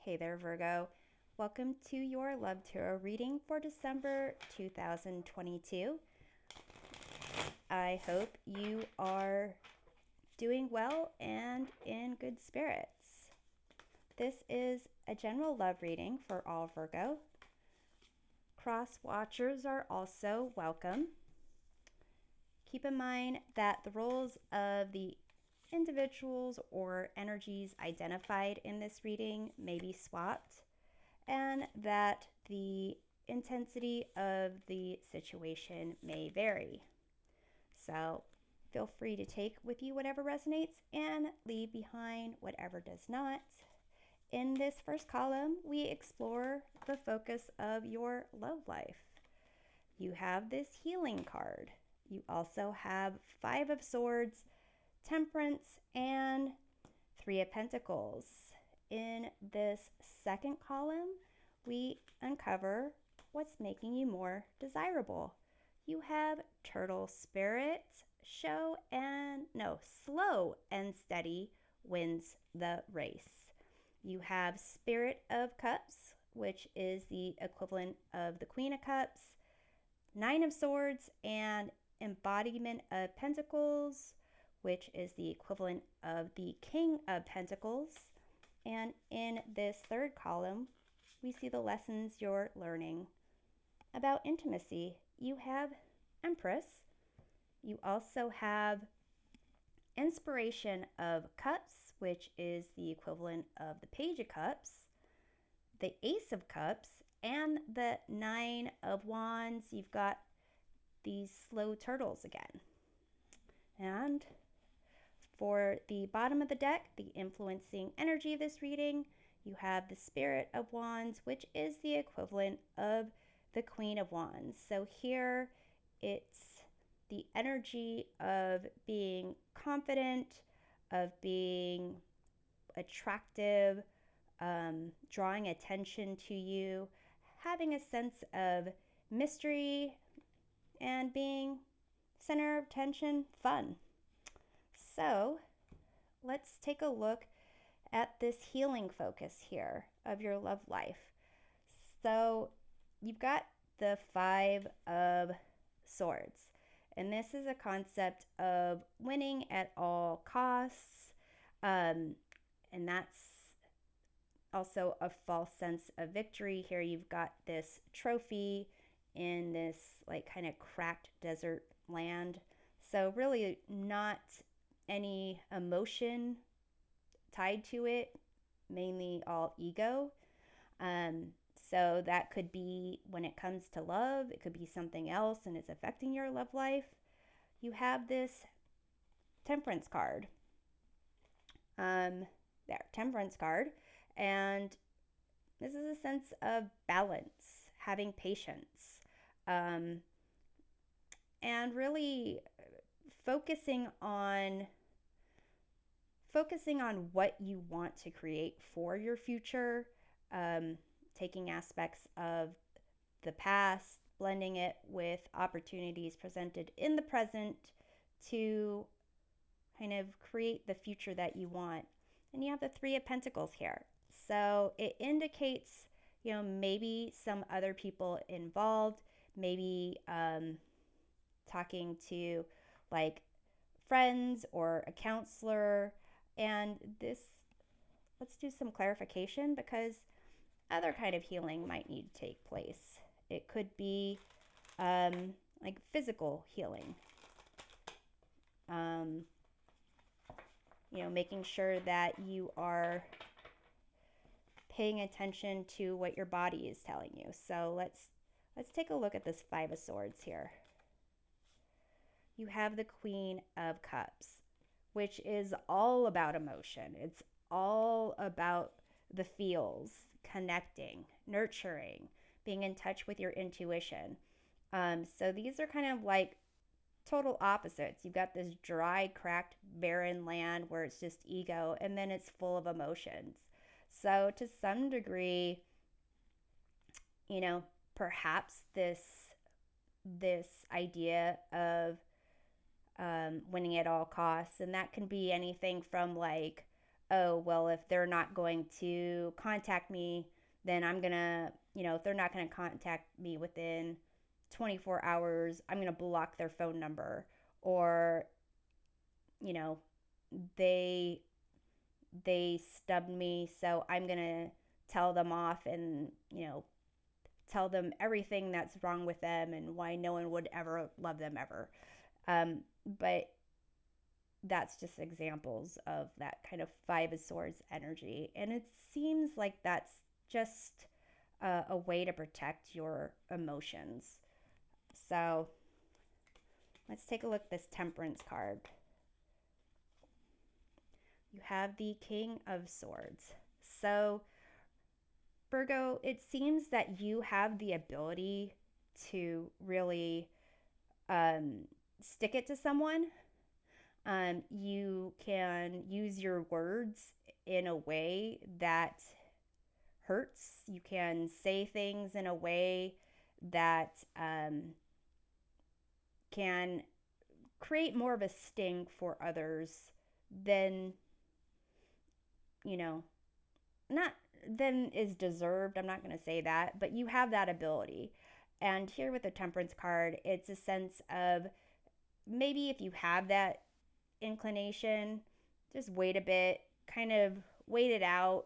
Hey there, Virgo. Welcome to your Love Tarot reading for December 2022. I hope you are doing well and in good spirits. This is a general love reading for all Virgo. Cross watchers are also welcome. Keep in mind that the roles of the individuals or energies identified in this reading may be swapped, and that the intensity of the situation may vary. So feel free to take with you whatever resonates and leave behind whatever does not. In this first column, we explore the focus of your love life. You have this healing card. You also have Five of Swords, Temperance, and Three of Pentacles. In this second column, we uncover what's making you more desirable. You have Turtle Spirit, slow and steady wins the race. You have Spirit of Cups, which is the equivalent of the Queen of Cups, Nine of Swords, and Embodiment of Pentacles, which is the equivalent of the King of Pentacles. And in this third column, we see the lessons you're learning about intimacy. You have Empress. You also have Inspiration of Cups, which is the equivalent of the Page of Cups, the Ace of Cups, and the Nine of Wands. You've got these slow turtles again. And for the bottom of the deck, the influencing energy of this reading, you have the Spirit of Wands, which is the equivalent of the Queen of Wands. So here it's the energy of being confident, of being attractive, drawing attention to you, having a sense of mystery, and being center of attention, fun. So let's take a look at this healing focus here of your love life. So you've got the Five of Swords, and this is a concept of winning at all costs, and that's also a false sense of victory. Here you've got this trophy in this like kind of cracked desert land, so really not any emotion tied to it, mainly all ego. So that could be when it comes to love, it could be something else and it's affecting your love life. You have this Temperance card. Temperance card. And this is a sense of balance, having patience, and really focusing on what you want to create for your future, taking aspects of the past, blending it with opportunities presented in the present to kind of create the future that you want. And you have the Three of Pentacles here. So it indicates, maybe some other people involved, maybe talking to like friends or a counselor. And this, let's do some clarification because other kind of healing might need to take place. It could be like physical healing, making sure that you are paying attention to what your body is telling you. So let's take a look at this Five of Swords here. You have the Queen of Cups, which is all about emotion. It's all about the feels, connecting, nurturing, being in touch with your intuition. So these are kind of like total opposites. You've got this dry, cracked, barren land where it's just ego, and then it's full of emotions. So to some degree, perhaps this idea of winning at all costs, and that can be anything from like oh, well, if they're not going to contact me, then I'm going to, if they're not going to contact me within 24 hours, I'm going to block their phone number. Or, you know, they they stubbed me, so I'm going to tell them off and, tell them everything that's wrong with them and why no one would ever love them ever. But that's just examples of that kind of Five of Swords energy. And it seems like that's just a way to protect your emotions. So let's take a look at this Temperance card. You have the King of Swords. So, Virgo, it seems that you have the ability to really stick it to someone. You can use your words in a way that hurts. You can say things in a way that can create more of a sting for others than, you know, not than is deserved. I'm not going to say that, but you have that ability. And here with the Temperance card, it's a sense of maybe if you have that inclination, just wait a bit, kind of wait it out,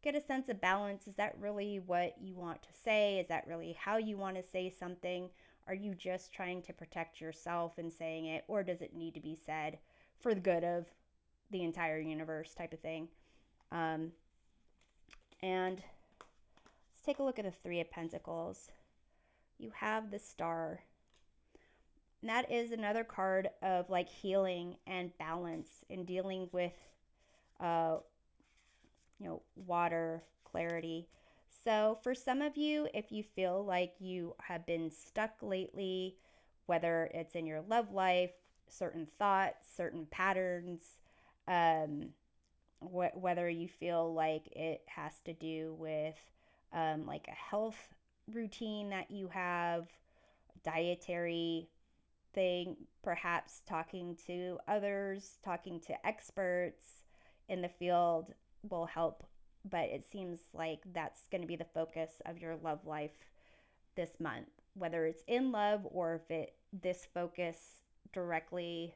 get a sense of balance. Is that really what you want to say? Is that really how you want to say something? Are you just trying to protect yourself in saying it, or does it need to be said for the good of the entire universe type of thing? And let's take a look at the Three of Pentacles. You have the Star. And that is another card of like healing and balance in dealing with, uh, water, clarity. So for some of you, if you feel like you have been stuck lately, whether it's in your love life, certain thoughts, certain patterns, um, whether you feel like it has to do with like a health routine that you have, dietary thing, perhaps talking to others, talking to experts in the field will help. But it seems like that's going to be the focus of your love life this month, whether it's in love or if this focus directly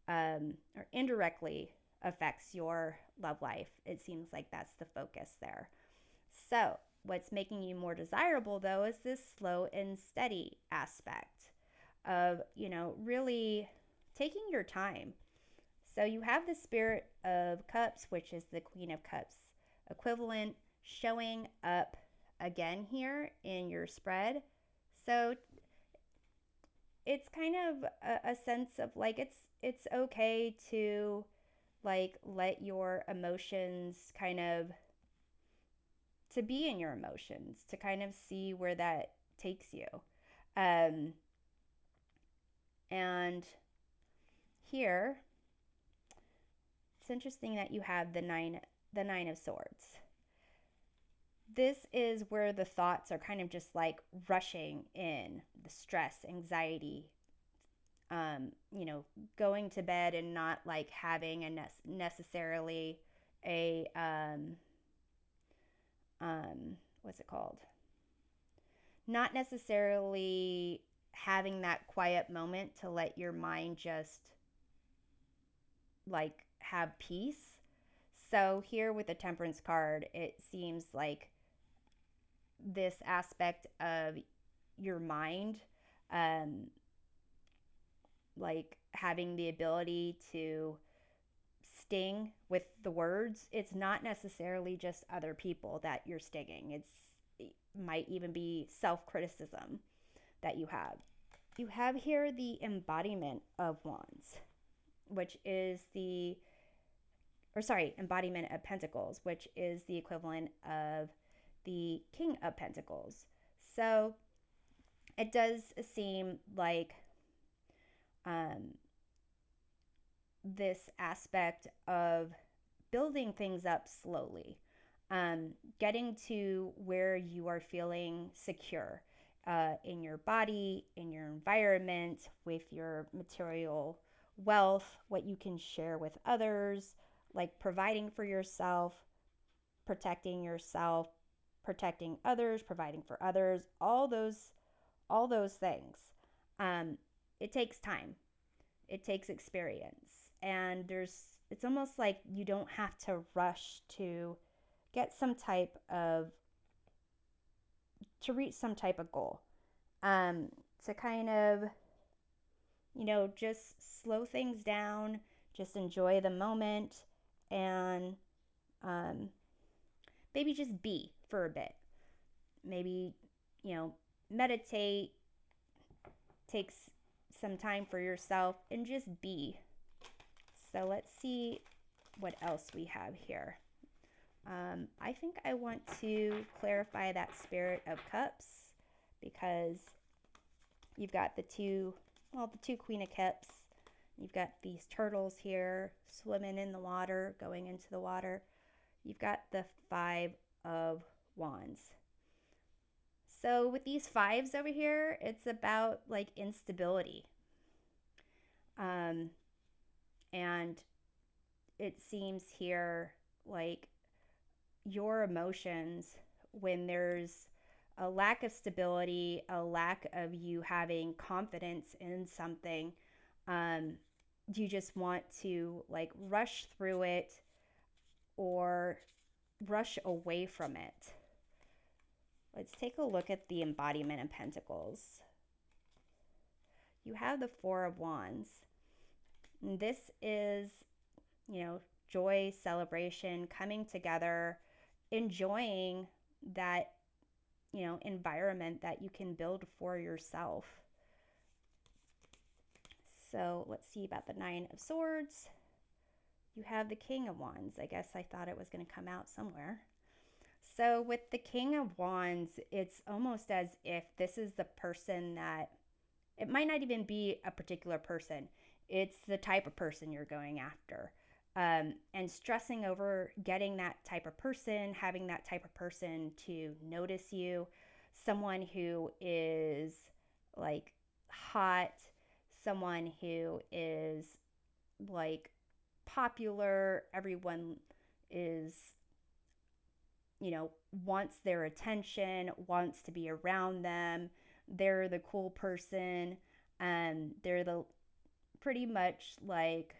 or indirectly affects your love life. It seems like that's the focus there. So, what's making you more desirable though is this slow and steady aspect of, really taking your time. So, you have the Spirit of Cups, which is the Queen of Cups equivalent, showing up again here in your spread. So, it's kind of a sense of like it's okay to like let your emotions kind of to be in your emotions, to kind of see where that takes you. Um, and here, it's interesting that you have the nine of swords. This is where the thoughts are kind of just like rushing in, the stress, anxiety, going to bed and not like having necessarily a what's it called? Not necessarily having that quiet moment to let your mind just like have peace. So here with the Temperance card, it seems like this aspect of your mind, um, like having the ability to sting with the words. It's not necessarily just other people that you're stinging. It might even be self-criticism that you have. You have here the embodiment of wands, which is embodiment of pentacles, which is the equivalent of the King of Pentacles. So it does seem like this aspect of building things up slowly, getting to where you are feeling secure in your body, in your environment, with your material wealth, what you can share with others, like providing for yourself, protecting others, providing for others, all those things. Um, it takes time. It takes experience. And it's almost like you don't have to rush get some type of to reach some type of goal. To kind of, just slow things down, just enjoy the moment, and um, maybe just be for a bit. Maybe, meditate, take some time for yourself, and just be. So let's see what else we have here. I think I want to clarify that Spirit of Cups because you've got the two Queen of Cups. You've got these turtles here swimming in the water, going into the water. You've got the Five of Wands. So with these fives over here, it's about like instability. And it seems here like your emotions, when there's a lack of stability, a lack of you having confidence in something, you just want to like rush through it or rush away from it. Let's take a look at the embodiment of Pentacles. You have the Four of Wands. And this is, joy, celebration, coming together, enjoying that, environment that you can build for yourself. So let's see about the Nine of Swords. You have the King of Wands. I guess I thought it was going to come out somewhere. So with the King of Wands, it's almost as if this is the person that, it might not even be a particular person. It's the type of person you're going after. And stressing over getting that type of person, having that type of person to notice you, someone who is like hot, someone who is like popular, everyone is, wants their attention, wants to be around them. They're the cool person, and they're the pretty much like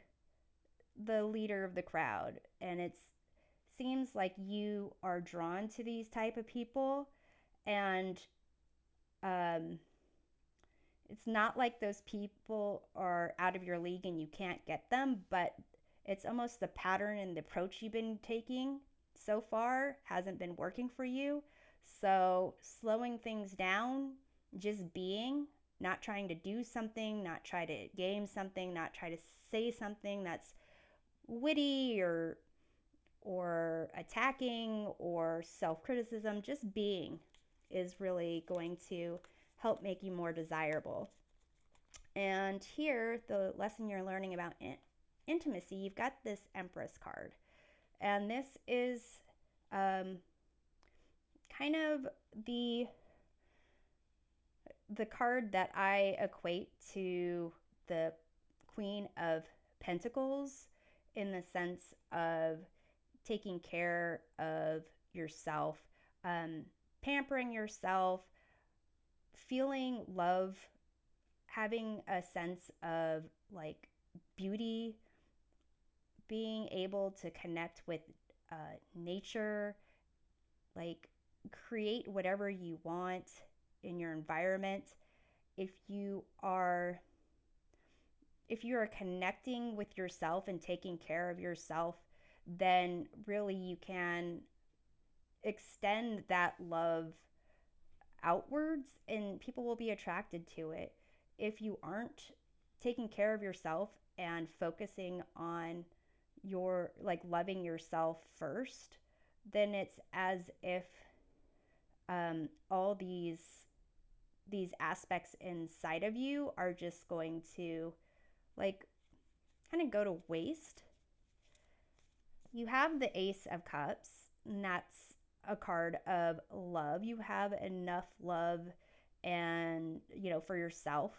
the leader of the crowd. And it seems like you are drawn to these type of people, and it's not like those people are out of your league and you can't get them, but it's almost the pattern and the approach you've been taking so far hasn't been working for you. So slowing things down, just being, not trying to do something, not try to game something, not try to say something that's witty or attacking or self-criticism, just being is really going to help make you more desirable. And here, the lesson you're learning about intimacy, you've got this Empress card. And this is kind of the card that I equate to the Queen of Pentacles, in the sense of taking care of yourself, pampering yourself, feeling love, having a sense of like beauty, being able to connect with nature, like create whatever you want in your environment. If you are connecting with yourself and taking care of yourself, then really you can extend that love outwards and people will be attracted to it. If you aren't taking care of yourself and focusing on your like loving yourself first, then it's as if all these aspects inside of you are just going to like kind of go to waste. You have the Ace of Cups, and that's a card of love. You have enough love and, for yourself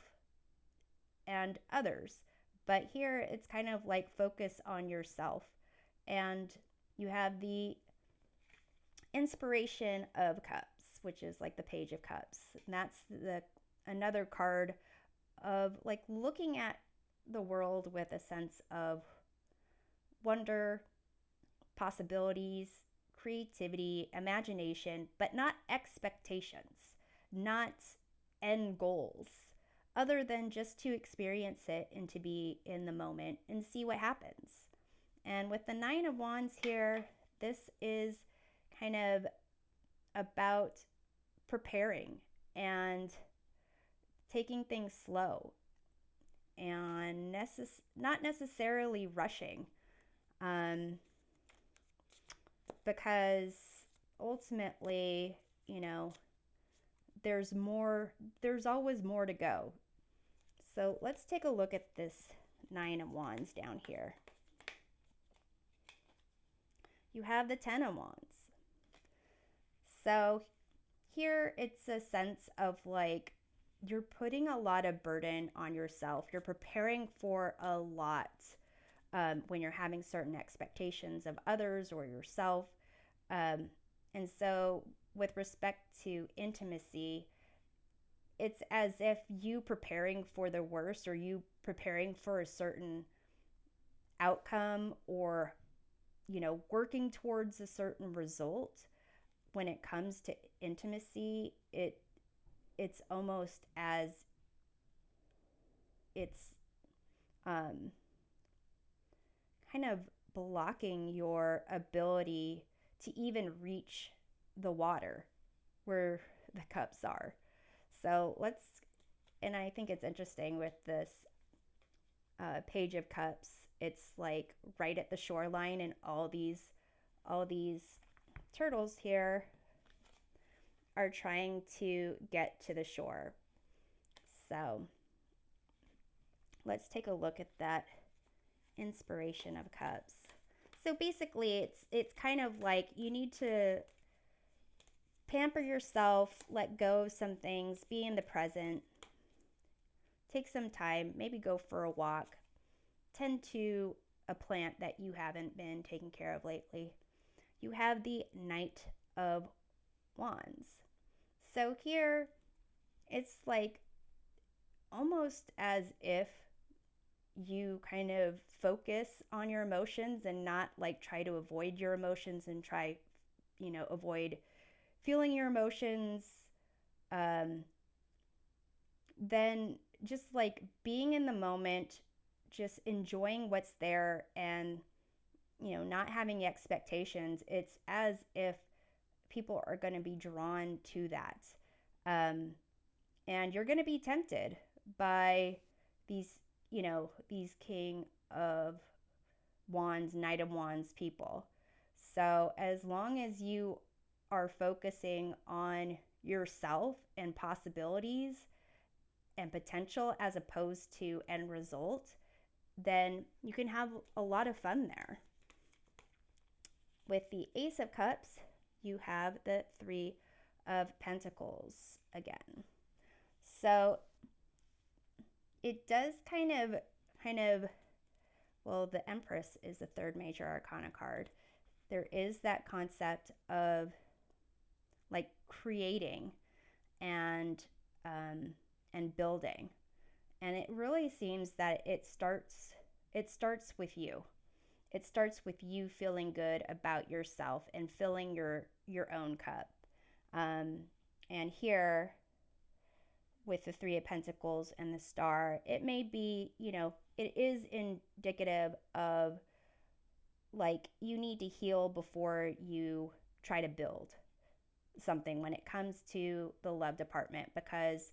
and others. But here it's kind of like focus on yourself and you have the Inspiration of Cups, which is like the Page of Cups. And that's another card of like looking at the world with a sense of wonder, possibilities, creativity, imagination, but not expectations, not end goals, other than just to experience it and to be in the moment and see what happens. And with the Nine of Wands here, this is kind of about preparing and taking things slow and not necessarily rushing, um, because ultimately, you know, there's always more to go. So let's take a look at this Nine of Wands down here. You have the Ten of Wands. So here it's a sense of like you're putting a lot of burden on yourself. You're preparing for a lot when you're having certain expectations of others or yourself. And so, with respect to intimacy, it's as if you preparing for the worst or you preparing for a certain outcome or, working towards a certain result. When it comes to intimacy, it's almost as it's um, kind of blocking your ability to even reach the water where the cups are. So and I think it's interesting with this Page of Cups. It's like right at the shoreline, and all these turtles here are trying to get to the shore. So let's take a look at that Inspiration of Cups. So basically it's kind of like you need to pamper yourself, let go of some things, be in the present, take some time, maybe go for a walk, tend to a plant that you haven't been taking care of lately. You have the Knight of Wands. So here it's like almost as if you kind of focus on your emotions and not like try to avoid your emotions and try, avoid feeling your emotions. Then just like being in the moment, just enjoying what's there and, not having expectations. It's as if people are going to be drawn to that. And you're going to be tempted by these, these King of Wands, Knight of Wands people. So as long as you are focusing on yourself and possibilities and potential as opposed to end result, then you can have a lot of fun there. With the Ace of Cups, you have the Three of Pentacles again. So it does kind of, well, the Empress is the third major arcana card. There is that concept of like creating and building. And it really seems that it starts with you. It starts with you feeling good about yourself and filling your own cup. And here with the Three of Pentacles and the Star, it may be, it is indicative of like you need to heal before you try to build something when it comes to the love department, because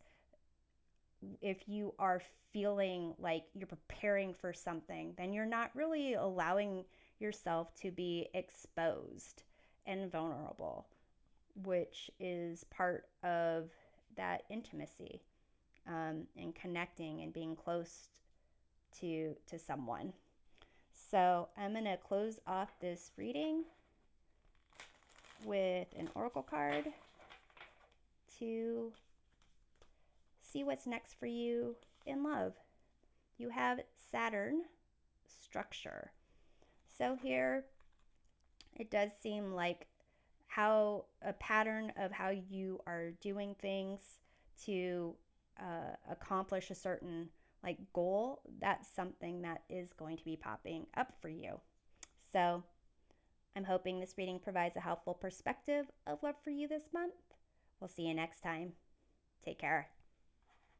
if you are feeling like you're preparing for something, then you're not really allowing yourself to be exposed and vulnerable, which is part of that intimacy, and connecting and being close to someone. So I'm going to close off this reading with an oracle card to see what's next for you in love. You have Saturn, structure. So here It does seem like how a pattern of how you are doing things to accomplish a certain like goal, that's something that is going to be popping up for you. So I'm hoping this reading provides a helpful perspective of love for you this month. We'll see you next time. Take care.